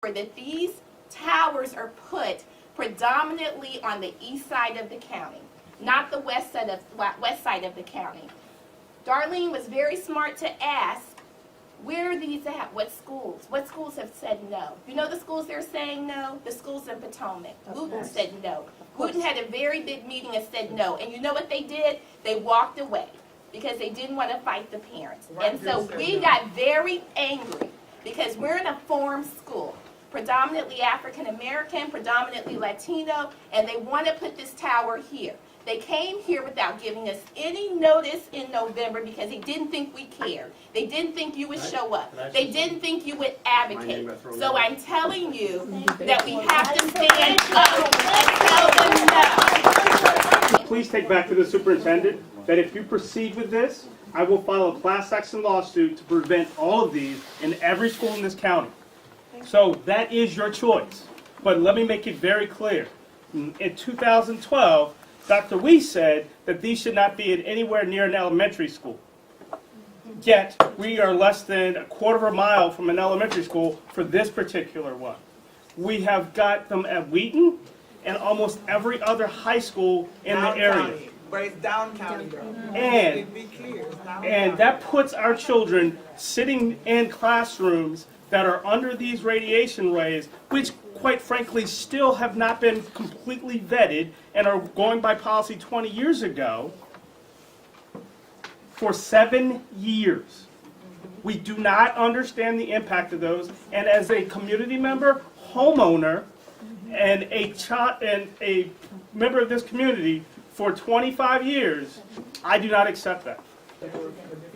that these towers are put predominantly on the east side of the county, not the west side of the county. Darlene was very smart to ask, where are these at? What schools? What schools have said no? You know the schools they're saying no? The schools in Potomac. Wooten said no. Wooten had a very big meeting and said no. And you know what they did? They walked away because they didn't want to fight the parents. And so we got very angry because we're in a form school, predominantly African American, predominantly Latino, and they want to put this tower here. They came here without giving us any notice in November because they didn't think we cared. They didn't think you would show up. They didn't think you would advocate. So I'm telling you that we have to stand up and tell them no. Please take back to the superintendent that if you proceed with this, I will file a class action lawsuit to prevent all of these in every school in this county. So that is your choice. But let me make it very clear. In 2012, Dr. Weiss said that these should not be anywhere near an elementary school. Yet, we are less than a quarter of a mile from an elementary school for this particular one. We have got them at Wheaton and almost every other high school in the area. But it's down county though. And that puts our children sitting in classrooms that are under these radiation rays, which quite frankly still have not been completely vetted and are going by policy 20 years ago, for 7 years. We do not understand the impact of those, and as a community member, homeowner, and a member of this community for 25 years, I do not accept that.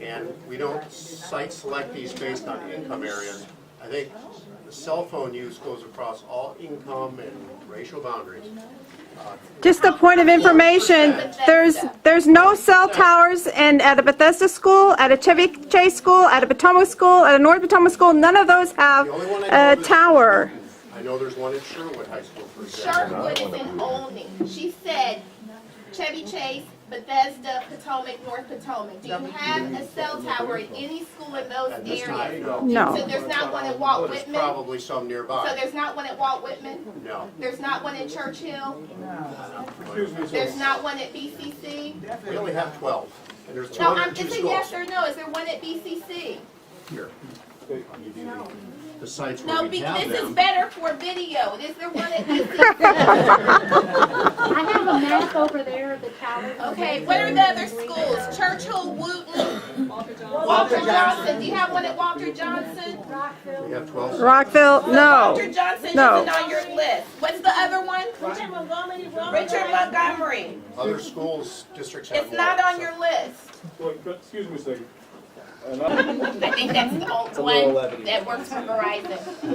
And we don't site select these based on income areas. I think the cell phone use goes across all income and racial boundaries. Just a point of information, there's no cell towers at a Bethesda school, at a Chevy Chase school, at a Potomac school, at a North Potomac school. None of those have a tower. I know there's one at Sherwood High School, for example. Sherwood is in Olney. She said Chevy Chase, Bethesda, Potomac, North Potomac. Do you have a cell tower at any school in those At this time, areas? No. So there's not one at Walt There's Whitman? probably some So nearby. there's not one at Walt Whitman? No. There's not one at Churchill? There's not one at BCC? We only have 12. And there's No, 202 it's a schools. yes or no. Is there one at BCC? Here. I'll give you the sites where No, we have this is them. better for video. Is there one at BCC? I have a map over there of the towers. Okay, what are the other schools? Churchill, Wooten, Walter Johnson. Do you have one at Walter Johnson? We have 12. Rockville, no. Walter Johnson No. isn't on your list. What's the other one? Richard Montgomery. Other schools, districts have It's more. not on your list. Excuse me a second. I think that's the only one that works for Verizon.